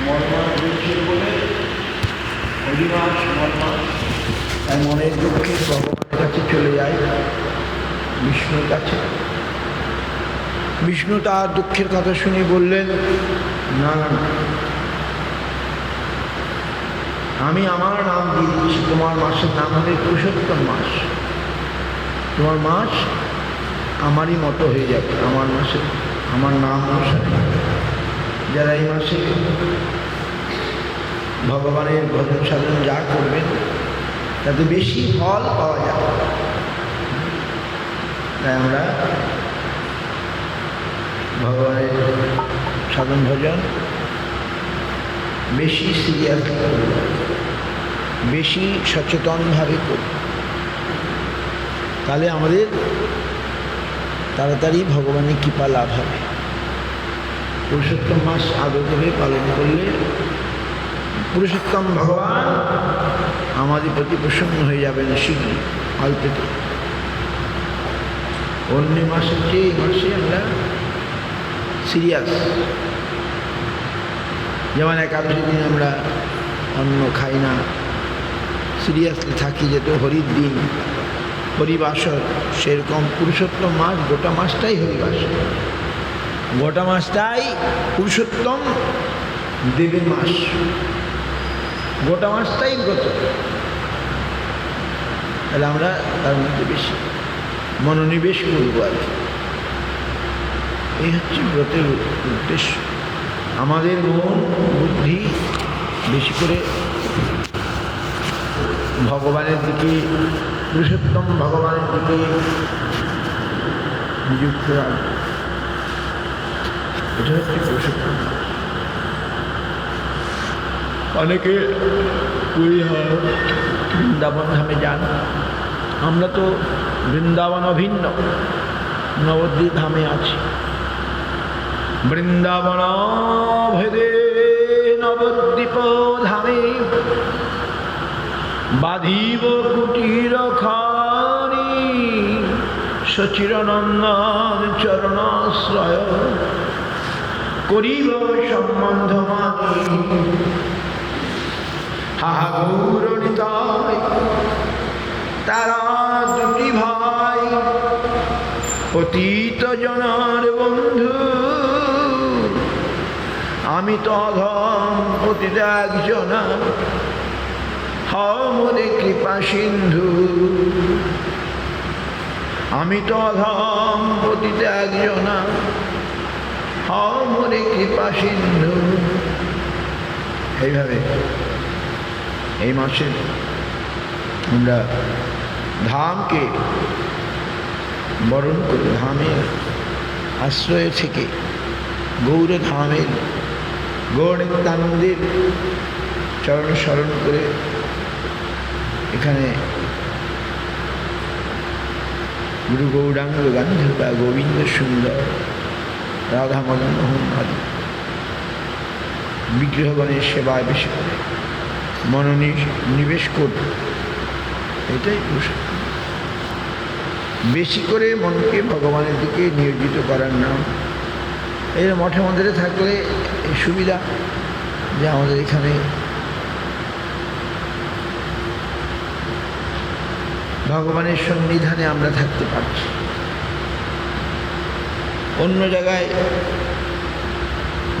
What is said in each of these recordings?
মর্মাস দুঃখের বলে হরিমাস মর্মাস, তাই মনের দুঃখে ভগবানের কাছে চলে যায়, বিষ্ণুর কাছে। বিষ্ণু তার দুঃখের কথা শুনে বললেন, না না, আমি আমার নাম দিয়ে দিচ্ছি, তোমার মাসের নাম হবে পুরুষোত্তম মাস। তোমার মাস আমারই মতো হয়ে যাবে, আমার মাসে আমার নাম অনুসারে যারা এই মাসে ভগবানের ভজন সাধন যা করবেন তাতে বেশি ফল পাওয়া যাবে। তাই আমরা ভগবানের সাধন ভজন বেশি সিরিয়াসলি করব, বেশি সচেতনভাবে করব, তাহলে আমাদের তাড়াতাড়ি ভগবানের কৃপা লাভ হবে। পুরুষোত্তম মাস আদরে পালন করলে পুরুষোত্তম ভগবান আমাদের প্রতি প্রসন্ন হয়ে যাবেন শীঘ্রই, অল্পতে। অন্য মাসের চেয়ে এই মাসে আমরা সিরিয়াস। যেমন একাদশী দিন আমরা অন্ন খাই না, সিরিয়াসলি থাকি, যেহেতু হরির দিন, হরিবাসর, সেরকম পুরুষোত্তম মাস গোটা মাসটাই হরিবাসর, গোটা মাসটাই পুরুষোত্তম দেবের মাস, গোটা মাসটাই ব্রত। তাহলে আমরা তার মধ্যে বেশি মনোনিবেশ করবো আর কি। এই হচ্ছে ব্রতের উদ্দেশ্য, আমাদের মন বুদ্ধি বেশি করে ভগবানের দিকে, পুরুষোত্তম ভগবানের দিকে নিযুক্ত রাখবে। এটা হচ্ছে পুরুষোত্তম। অনেকে পুরী হয়, বৃন্দাবন ধামে যান, আমরা তো বৃন্দাবন অভিন্ন নবদ্বীপ ধামে আছি। বৃন্দাবন ভেদে নবদ্বীপ ধামে বাধিব কুটির খানি, সচিরনন্দন চরণাশ্রয় করিব সম্বন্ধ মানি। হাহা গৌরনিতাই তারা দুটি ভাই, পতিত জনার বন্ধু, আমি তো অধম পতিত একজনা, মোরে কৃপা সিন্ধু। আমি তো অধম পতিত একজনা, মোরে কৃপা সিন্ধু। এইভাবে এই মাসে আমরা ধামকে বরণ করে, ধামের আশ্রয়ে থেকে গৌরধামের গৌরনিত্যানন্দের চরণ স্মরণ করে এখানে গুরু গৌরাঙ্গ গান্ধর্বা গোবিন্দ সুন্দর রাধা মদন মোহন আদি বিগ্রহগণের সেবায় বেশি করে মনোনিবেশ করব, এটাই পুরুষোত্তম। বেশি করে মনকে ভগবানের দিকে নিয়োজিত করার নাম। এর মঠে মন্দিরে থাকলে এই সুবিধা যে আমাদের এখানে ভগবানের সন্নিধানে আমরা থাকতে পারছি। অন্য জায়গায়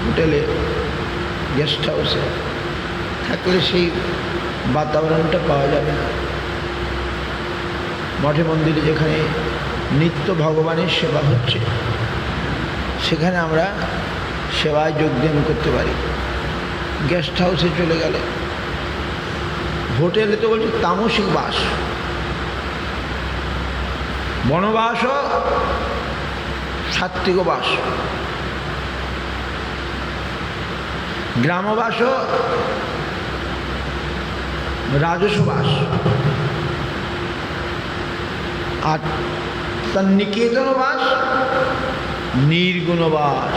হোটেলে, গেস্ট হাউসে থাকলে সেই বাতাবরণটা পাওয়া যাবে না। মঠে মন্দিরে যেখানে নিত্য ভগবানের সেবা হচ্ছে, সেখানে আমরা সেবায় যোগদান করতে পারি। গেস্ট হাউসে চলে গেলে, হোটেলে তো বলছে তামসিক বাস, বনবাস সাত্ত্বিক বাস, গ্রামবাস রাজস্ব বাস, আর তার নিকেতন বাস নির্গুণ বাস।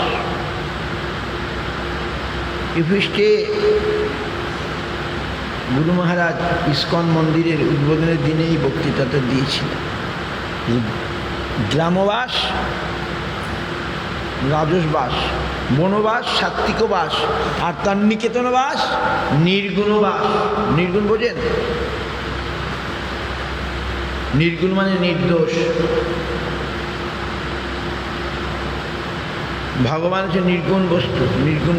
ইফিস্টে গুরু মহারাজ ইস্কন মন্দিরের উদ্বোধনের দিনেই বক্তৃতাটা দিয়েছিলেন। গ্রামবাস, রাজসবাস, বনবাস, সাত্ত্বিকবাস, আর তার নিকেতনবাস, নির্গুণবাস। নির্গুণ বোঝেন? নির্গুণ মানে নির্দোষ। ভগবান হচ্ছে নির্গুণ বস্তু, নির্গুণ।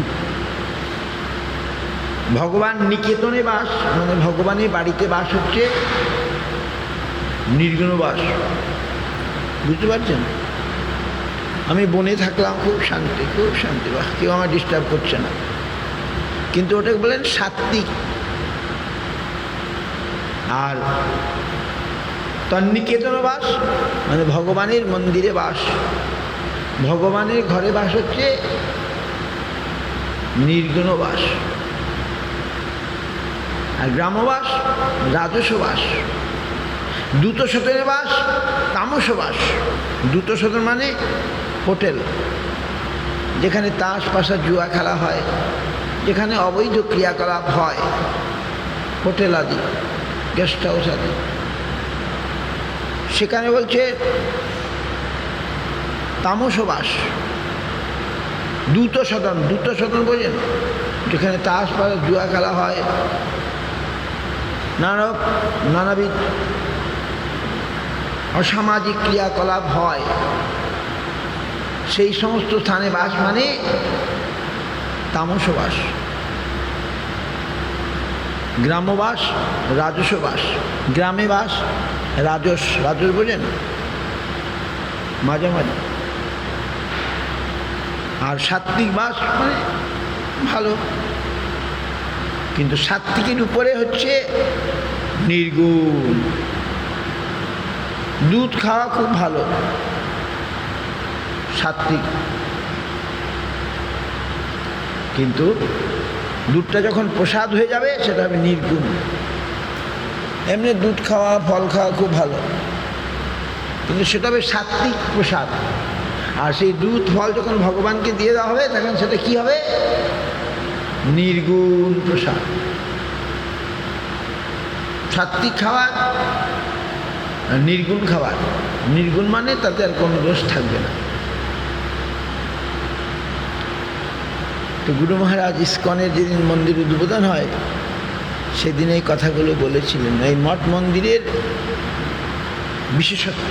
ভগবান নিকেতনে বাস, মানে ভগবানের বাড়িতে বাস হচ্ছে নির্গুণ বাস। বুঝতে পারছেন? আমি বনে থাকলাম, খুব শান্তি, খুব শান্তি, বাহ, কেউ আমার ডিস্টার্ব করছে না, কিন্তু ওটাকে বলেন সাত্ত্বিক। আর তন্নিকেতন বাস মানে ভগবানের মন্দিরে বাস, ভগবানের ঘরে বাস হচ্ছে নির্গুণ বাস। আর গ্রামবাস, রাজসবাস। দ্রুত সদনে বাস, তামস বাস। দ্রুত সদন মানে হোটেল, যেখানে তাস পাশা জুয়া খেলা হয়, যেখানে অবৈধ ক্রিয়াকলাপ হয়, হোটেল আদি, গেস্ট হাউস আদি, সেখানে বলছে তামস বাস। দ্রুত সদন, দ্রুত সদন বোঝেন? যেখানে তাস পাশা জুয়া খেলা হয়, নানাবিধ অসামাজিক ক্রিয়াকলাপ হয়, সেই সমস্ত স্থানে বাস মানে তামস বাস। গ্রামবাস, রাজসবাস। গ্রামে বাস, রাজস, রাজস বোঝেন? মাঝে মাঝে। আর সাত্ত্বিক বাস মানে ভালো, কিন্তু সাত্ত্বিকের উপরে হচ্ছে নির্গুণ। দুধ খাওয়া খুব ভালো, সাত্ত্বিক, কিন্তু দুধটা যখন প্রসাদ হয়ে যাবে সেটা হবে নির্গুণ। এমনি দুধ খাওয়া, ফল খাওয়া খুব ভালো, কিন্তু সেটা হবে সাত্ত্বিক প্রসাদ। আর সেই দুধ ফল যখন ভগবানকে দিয়ে দেওয়া হবে তখন সেটা কি হবে? নির্গুণ প্রসাদ। সাত্ত্বিক খাবার আর নির্গুণ খাবার। নির্গুণ মানে তাতে আর কোনো দোষ থাকবে না। তো গুরু মহারাজ ইস্কনের যেদিন মন্দির উদ্বোধন হয় সেদিন এই কথাগুলো বলেছিলেন। এই মঠ মন্দিরের বিশেষত্ব।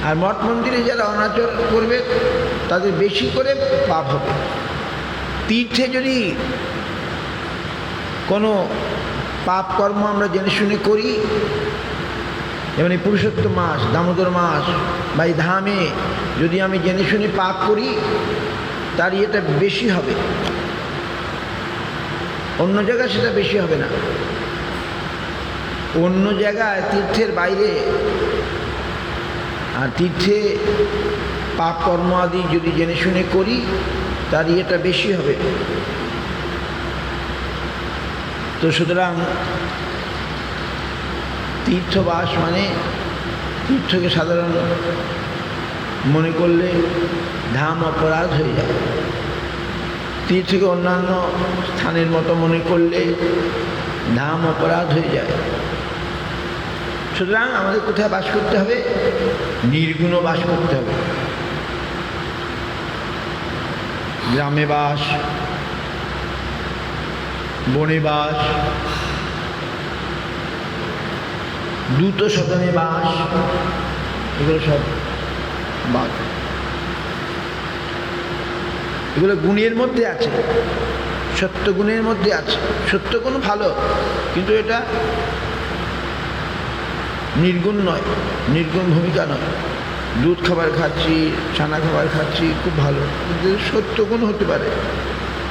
আর মঠ মন্দিরে যারা অনাচর করবে তাদের বেশি করে পাপ হবে। তীর্থে যদি কোনো পাপ কর্ম আমরা জেনে শুনে করি, যেমন এই পুরুষোত্তম মাস, দামোদর মাস বা এই ধামে যদি আমি জেনে শুনে পাপ করি, তার এটা বেশি হবে, অন্য জায়গায় সেটা বেশি হবে না। অন্য জায়গায় তীর্থের বাইরে আর তীর্থে পাপ কর্ম আদি যদি জেনে শুনে করি, তার ইয়েটা বেশি হবে। তো সুতরাং তীর্থবাস মানে তীর্থকে সাধারণ মনে করলে ধাম অপরাধ হয়ে যায়। তীর্থকে অন্যান্য স্থানের মতো মনে করলে ধাম অপরাধ হয়ে যায়। সুতরাং আমাদের কোথায় বাস করতে হবে? নির্গুণ বাস করতে হবে। গ্রামে বাস, বনে বাস, দ্রুত সদনে বাস, এগুলো সব বাস। এগুলো গুণের মধ্যে আছে, সত্য গুণের মধ্যে আছে। সত্য গুণ ভালো, কিন্তু এটা নির্গুণ নয়, নির্গুণ ভূমিকা নয়। দুধ খাবার খাচ্ছি, ছানা খাবার খাচ্ছি, খুব ভালো, কিন্তু সত্যগুণ হতে পারে।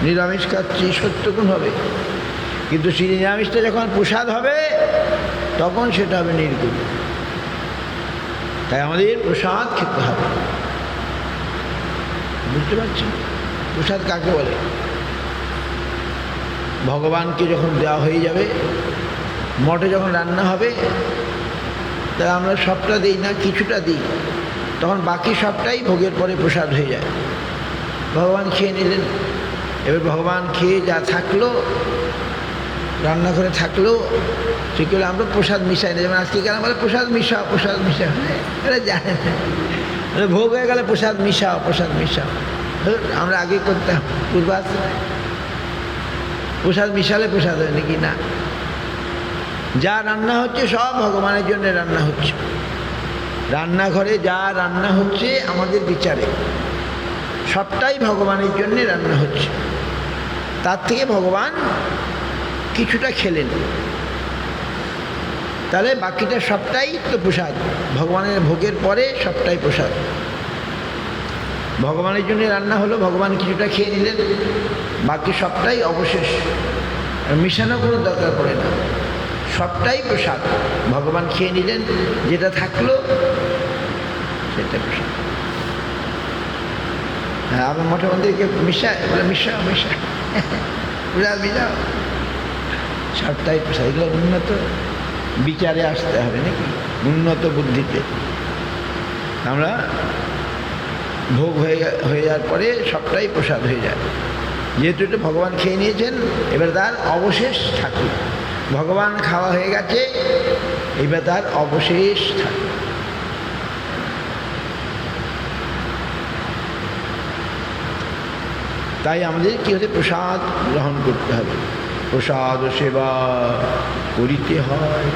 নিরামিষ খাচ্ছি, সত্যগুণ হবে, কিন্তু সেই নিরামিষটা যখন প্রসাদ হবে তখন সেটা হবে নির্গুণ। তাই আমাদের প্রসাদ খেতে হবে। বুঝতে পারছি প্রসাদ কাকে বলে? ভগবানকে যখন দেওয়া হয়ে যাবে, মঠে যখন রান্না হবে, তাই আমরা সবটা দিই না, কিছুটা দিই, তখন বাকি সবটাই ভোগের পরে প্রসাদ হয়ে যায়। ভগবান খেয়ে নিলেন, এবার ভগবান খেয়ে যা থাকলো রান্নাঘরে থাকলেও সে কি আমরা প্রসাদ মিশাই না, যেমন আজকে কেন বলে প্রসাদ মিশাও প্রসাদ মিশাও, এটা জানে না, ভোগ হয়ে গেলে প্রসাদ মিশাও প্রসাদ মিশাও। আমরা আগে করতাম পূর্বাস, প্রসাদ মিশালে প্রসাদ হয় নাকি না? যা রান্না হচ্ছে সব ভগবানের জন্য রান্না হচ্ছে। রান্নাঘরে যা রান্না হচ্ছে আমাদের বিচারে সবটাই ভগবানের জন্যে রান্না হচ্ছে। তার থেকে ভগবান কিছুটা খেলেন, তাহলে বাকিটা সবটাই তো প্রসাদ। ভগবানের ভোগের পরে সবটাই প্রসাদ। ভগবানের জন্য রান্না হলো, ভগবান কিছুটা খেয়ে নিলেন, বাকি সবটাই অবশেষ। মিশানো কোনো দরকার পড়ে না, সবটাই প্রসাদ। ভগবান খেয়ে নিলেন, যেটা থাকলো সেটা প্রসাদ। হ্যাঁ, আমার মঠে মন্দিরকে মিশায় বলে মিশাও মিশাও প্রসাদ মিশাও, সবটাই প্রসাদ। এগুলো উন্নত বিচারে আসতে হবে নাকি, উন্নত বুদ্ধিতে। আমরা ভোগ হয়ে যাওয়ার পরে সবটাই প্রসাদ হয়ে যায়। যেহেতু এটা ভগবান খেয়ে নিয়েছেন, এবার তার অবশেষ ঠাকুর। ভগবান খাওয়া হয়ে গেছে, এবার তার অবশেষ ঠাকুর। তাই আমাদের কী হতে প্রসাদ গ্রহণ করতে হবে। প্রসাদ সেবা করিতে হয়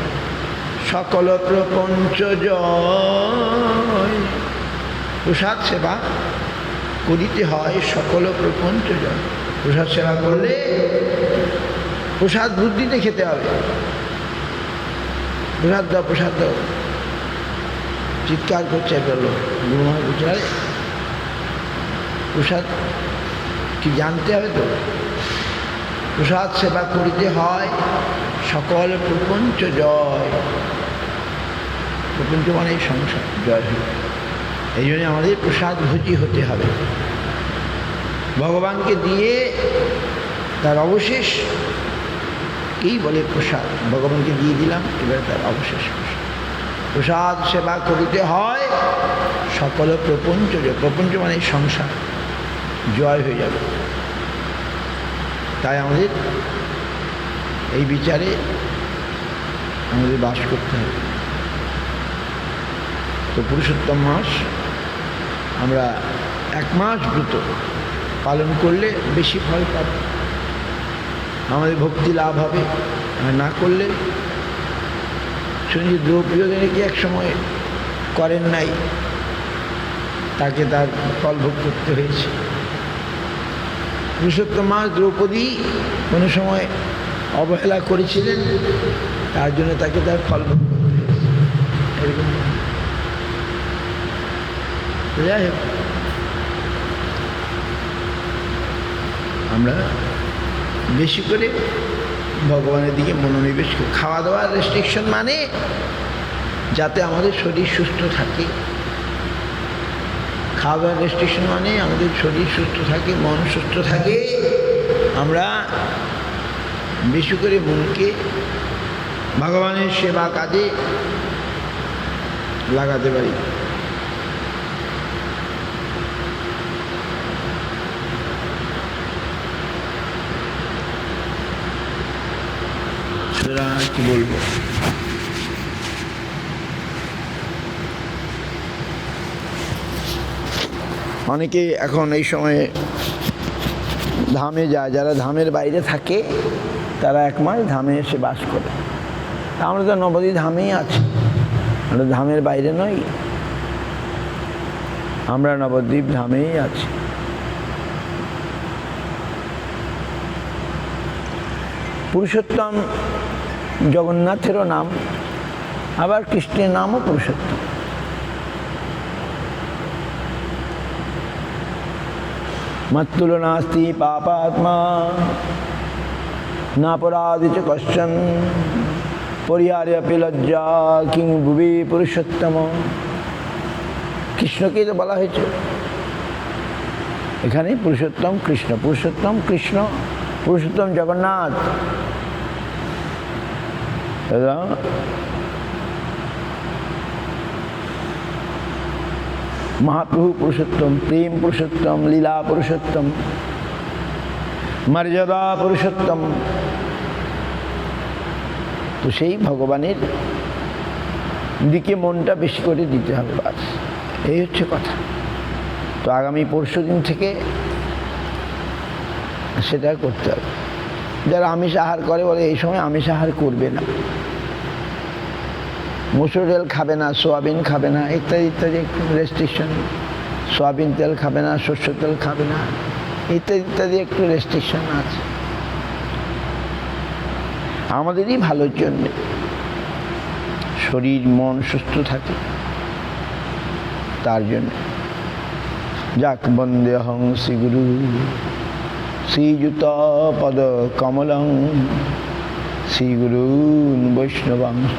সকল প্রপঞ্চ জয়। প্রসাদ সেবা করিতে হয় সকল প্রপঞ্চ জয়। প্রসাদ সেবা করলে প্রসাদ বুদ্ধিতে খেতে হবে। প্রসাদ দাও প্রসাদ দাও, চিৎকার করছে গেল গুরু মহারাজ বলছে, আরে প্রসাদ কি জানতে হবে তো। প্রসাদ সেবা করিতে হয় সকল প্রপঞ্চ জয়। প্রপঞ্চ মানে সংসার, জয় হয়ে। এই জন্য আমাদের প্রসাদ ভোজি হতে হবে। ভগবানকে দিয়ে তার অবশেষ এই বলে প্রসাদ। ভগবানকে দিয়ে দিলাম, এবার তার অবশেষ প্রসাদ। প্রসাদ সেবা করিতে হয় সকল প্রপঞ্চ জয়। প্রপঞ্চ মানে সংসার, জয় হয়ে যাবে। তাই আমাদের এই বিচারে আমাদের বাস করতে হবে। তো পুরুষোত্তম মাস আমরা 1 মাস ব্রত পালন করলে বেশি ফল পাব, আমাদের ভক্তি লাভ হবে। আর না করলে শুনি দ্রৌপদী নাকি এক সময় করেন নাই, তাকে তার ফল ভোগ করতে হয়েছে। পুরুষোত্তম মাস দ্রৌপদী কোনো সময় অবহেলা করেছিলেন, তার জন্য তাকে তার ফল ভোগ করতে হয়েছে। এরকম যাই হোক, আমরা বেশি করে ভগবানের দিকে মনোনিবেশ করি। খাওয়া দাওয়ার রেস্ট্রিকশন মানে যাতে আমাদের শরীর সুস্থ থাকে। খাওয়া দাওয়ার রেস্ট্রিকশন মানে আমাদের শরীর সুস্থ থাকে, মন সুস্থ থাকে। আমরা বেশি করে মনকে ভগবানের সেবা কাজে লাগাতে পারি। কি বলবো, অনেকে এখন এই সময়ে ধামে যায়। যারা ধামের বাইরে থাকে তারা 1 মাস ধামে এসে বাস করে। আমরা তো নবদ্বীপ ধামেই আছি, আমরা ধামের বাইরে নই, আমরা নবদ্বীপ ধামেই আছি। পুরুষোত্তম জগন্নাথেরও নাম, আবার কৃষ্ণের নামও পুরুষোত্তম। মত্তুলো নাস্তি পাপাত্মা নাপরাধি চ কশ্চন পরিহার্যপি লজ্জা কিং ভুবি পুরুষোত্তম। কৃষ্ণকেই তো বলা হয়েছে এখানে, পুরুষোত্তম কৃষ্ণ, পুরুষোত্তম কৃষ্ণ, পুরুষোত্তম জগন্নাথ। महाप्रभु पुरुषोत्तम, प्रेम पुरुषोत्तम, लीला पुरुषोत्तम, मर्यादा पुरुषोत्तम, তো সেই ভগবানের দিকে মনটা বেশি করে দিতে হবে, বাস এই হচ্ছে কথা। তো আগামী পরশু দিন থেকে সেটা করতে হবে। যারা আমিষ আহার করে বলে এই সময় আমিষ আহার করবে না, মসুর ডাল খাবে না, সোয়াবিন খাবে না, ইত্যাদি ইত্যাদি একটু রেস্ট্রিকশন, সোয়াবিন তেল খাবে না, সর্ষের তেল খাবে না, ইত্যাদি ইত্যাদি একটু রেস্ট্রিকশন আছে আমাদেরই ভালোর জন্যে, শরীর মন সুস্থ থাকে তার জন্য। যাক বন্দে অহং শ্রীগুরু শ্রীযুত পদ কমলং শ্রীগুরুন বৈষ্ণবাংশ